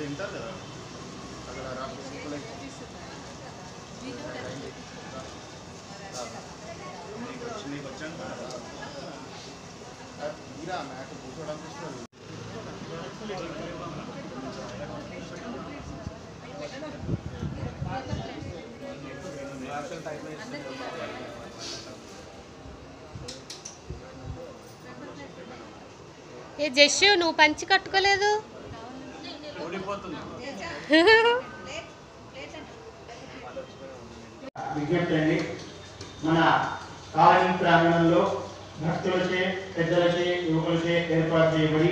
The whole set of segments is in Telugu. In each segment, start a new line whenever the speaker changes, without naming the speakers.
వింటారు కదా అక్కడ రాష్ట్ర నీకు వచ్చాను తీరా మ్యాట్ కూర్చోడానికి వస్తుంది
ఏ జస్సు నువ్వు పంచి కట్టుకోలేదు
విజ్ఞప్తి అండి మన కాలనీ ప్రాంగణంలో భక్తులచే పెద్దలచే యువకులచే ఏర్పాటు చేయబడి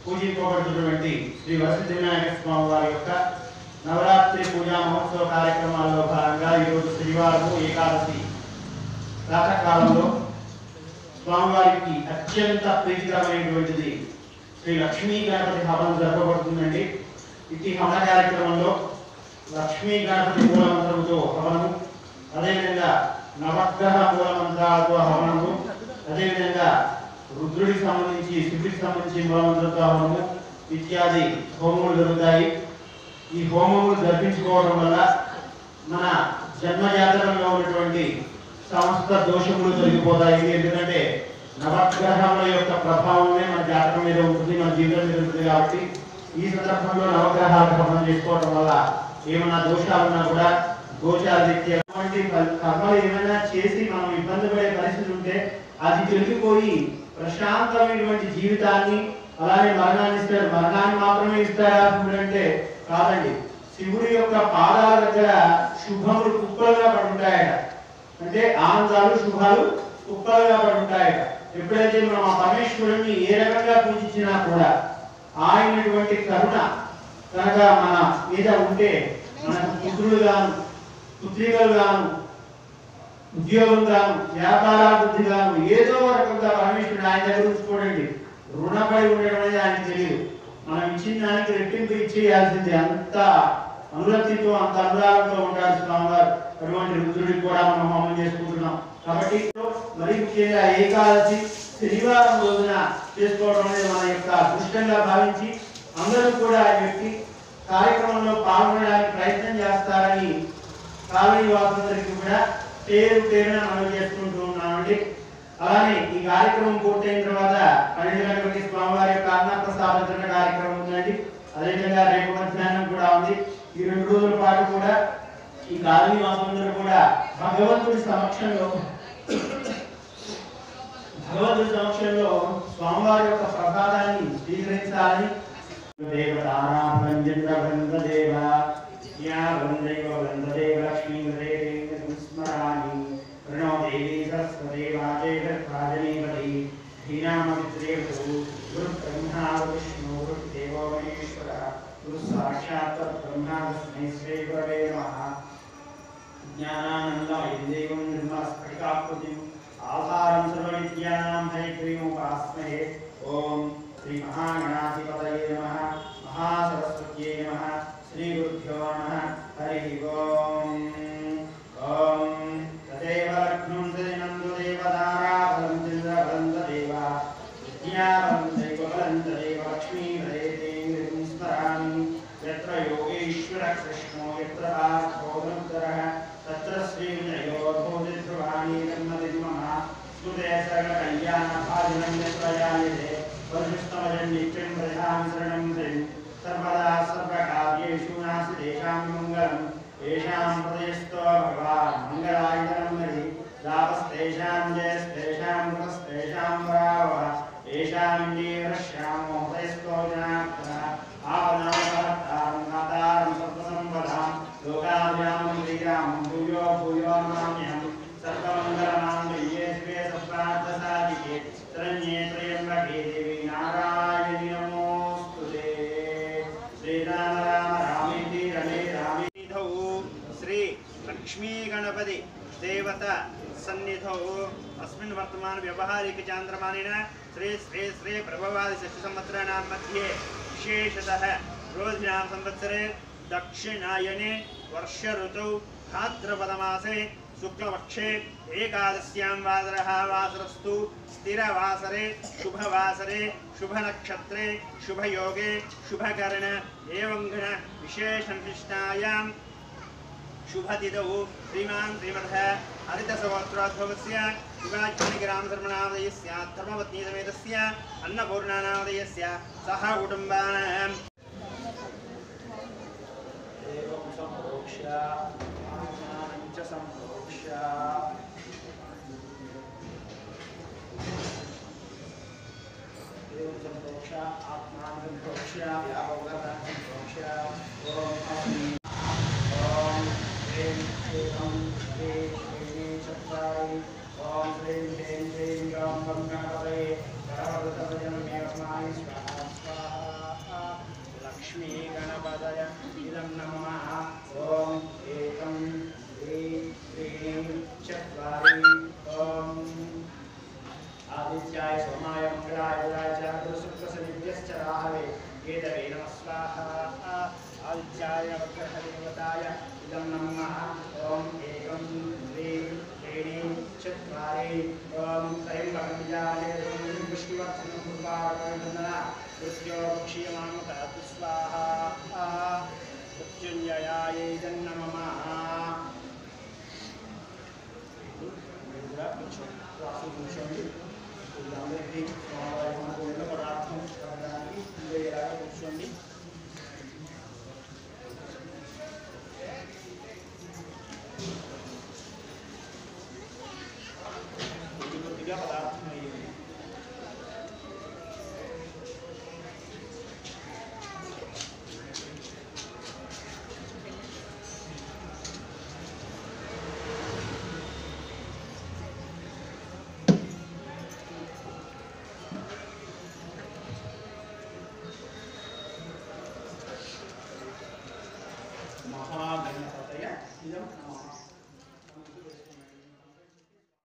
పూజింపబడుతున్నటువంటి శ్రీ వరసిద్ధి వినాయక స్వామి వారి యొక్క నవరాత్రి పూజా మహోత్సవ కార్యక్రమాల్లో భాగంగా ఈరోజు శనివారం ఏకాదశి ప్రాతకాలంలో స్వామివారికి అత్యంత ప్రీతికరమైనటువంటిది శ్రీ లక్ష్మీ గణపతి హవనం జరపబడుతుందండి. ఇటు హవన కార్యక్రమంలో లక్ష్మీ గణపతి మూల మంత్రంతో హవనము, అదేవిధంగా నవగ్రహ మూల మంత్రాలతో హవనము, అదేవిధంగా రుద్రుడికి సంబంధించి శివుడికి సంబంధించి మూల మంత్రంతో హవనము ఇత్యాది హోమములు జరుగుతాయి. ఈ హోమములు జరిపించుకోవడం వల్ల మన జన్మజాతకంలో ఉన్నటువంటి సమస్త దోషములు తొలగిపోతాయి. ఎందుకంటే నవగ్రహముల యొక్క ప్రభావమే మన జాతకం మీద ఉంటుంది, మన జీవితం మీద ఉంటుంది. కాబట్టి ఈ సందర్భంలో నవగ్రహాలు హవనం చేసుకోవడం వల్ల ఏమైనా దోషాలున్నా కూడా దోషాలు తెచ్చేటువంటి కర్మలు ఏమైనా చేసి మనం ఇబ్బంది పడే పరిస్థితి ఉంటే అది తొలగిపోయి ప్రశాంతమైనటువంటి జీవితాన్ని, అలానే మరణాన్ని ఇస్తారు. మరణాన్ని మాత్రమే ఇస్తారా అంటే కాదండి, శివుడి యొక్క పాదాల దగ్గర శుభములు కుప్పలుగా పడుంటాయట. అంటే ఆనందాలు శుభాలు కుప్పలుగా పడుంటాయట. ఎప్పుడైతే మనం ఆ పరమేశ్వరుని ఏ రకంగా పూజించినా కూడా ఆయనటువంటి కరుణ కనుక మన మీద ఉంటే మనకు పుత్రులు గాను, పుత్రికలు గాను, ఉద్యోగం గాను, వ్యాపారాభివృద్ధి గాను ఏదో రకంగా పరమేశ్వరుడు ఆయన దగ్గర ఉంచుకోడండి. రుణపడి ఉండడం అనేది ఆయనకు తెలియదు. మనం ఇచ్చిన దానికి రెట్టింపు ఇచ్చేయాల్సిందే. అంత అనురక్తితో, అంత అనురాగంతో ఉంటారు స్వామివారు. అటువంటి రుద్రుడికి కూడా మనం హోమం చేసుకుంటున్నాం. కాబట్టి మరి ముఖ్యంగా ఏకాదశి శనివారం రోజున చేసుకోవడం అనేది మన యొక్క అదృష్టంగా భావించి అందరూ కూడా ఈ వ్యక్తి కార్యక్రమంలో పాల్గొనడానికి ప్రయత్నం చేస్తారని కాలనీ వాసులందరికీ కూడా పేరున మనం చేసుకుంటూ ఉన్నామండి. అలానే ఈ కార్యక్రమం పూర్తయిన తర్వాత 12 గంటలకి స్వామివారి యొక్క అన్నప్రసాద కార్యక్రమం ఉందండి. అదేవిధంగా రేపు మధ్యాహ్నం కూడా ఉంది. ఈ 2 రోజుల పాటు కూడా ఈ కాలనీ వాసులందరూ కూడా భగవంతుడి సమక్షంలో స్వామివారి యొక్క ప్రసాదాన్ని స్వీకరించాలని आधारं सर्वविद्यानां हयग्रीवोपास्महे। ओम श्री महागणाधिपतये नमः, महासरस्वत्यै नमः, श्री गुरुभ्यो नमः। हरि ओम ओम तदेव लग्नं तदिनं तदेव ताराबलं चन्द्रबलं तदेव विद्याबलं दैवबलं तदेव लक्ष्मीं स्मरामि। यत्र योगेश्वर कृष्णो यत्र पार्थो धनुर्धरः तत्र श्रीविजयो भूतिध्रुवाणि जन्मदिनमः स्तुते सर्वकल्याणभाजनं यत्रयायते वरिष्ठमजं नित्यं प्रधानं शरणं धृन् सर्वदा सर्वकार्येषु नास्ति तेषां मङ्गलम् येषां हृदयस्थो भगवान् मङ्गलायतनं हरि लाभस्तेषां जयस्तेषां कृतस्तेषां वरावः येषामिन्दीवरश्यामो हृदयस्थो जनार्दनः आपदामहर्तारं नातारं सर्वसम्पदां लोकाभिरामं श्रीरामं भूयो भूयो नमाम्यहं। सर्वमङ्गलमाङ्गल्ये शिवे सर्वार्थसाधिके शरण्ये त्र्यम्बके देवी नारायणी नमोऽस्तुते। श्रीराम राम रामेति रमे रामे निधौ श्री लक्ष्मी गणपति देवता सन्निधौ अस्मिन् वर्तमान व्यवहारिक चान्द्रमानेन श्री श्री श्री प्रभवादि षष्ठी संवत्सराणां मध्ये विशेषतः रोहिणां संवत्सरे दक्षिणायने वर्ष ऋतौ भाद्रपदमासे शुक्लपक्षे
एकादश्यां वासरः वासरस्तु स्थिरवासरे शुभवासरे शुभनक्षत्रे शुभयोगे शुभकरण एवं गण विशेषविशिष्टायां शुभतिथौ श्रीमान् श्रीमतः हरितसहोत्रोद्भवस्य शिवाज्ञानिग्रामधर्मनामधेयस्य धर्मपत्नीसमेतस्य अन्नपूर्णानामधेयस्य सह कुटुम्बानाम् एवं सम्प्रोक्ष्य आत्मानं च सम्प्रोक्ष्य एवं सम्प्रोक्ष्य आत्मानं सम्प्रोक्ष्य व्यापकतां सम्प्रोक्ष्य ॐ ह्रीं एवं ह्रीं श्रीं चत्वारि ॐ ह्रीं ह्रीं ह्रीं गं गं गणपतये सर्वभूतभजनमेवस्माय स्वाहा स्वाहा लक्ष्मी गणपतय इदं नमः ॐ एकं द्वे त्रीणि चत्वारि ॐ आदित्याय सोमाय मंगलाय बुधाय च गुरुशुक्रशनिभ्यश्च राहवे केतवे नमः स्वाहा आदित्याय वक्रहदेवताय इदं नमः ॐ एकं द्वे त्रीणि चत्वारि ॐ त्र्यम्बकं विजाये विष्णुवर्धनं पुष्पाणवन्दना कृत्योक्षीयमामकात् स्वाहा मृत्युञ्जयाय इदं नमः అందరికీ స్వామి పదార్థం కూర్చోండి కొద్దిగా పదార్థం అయ్యింది महागणपतये इदं नमः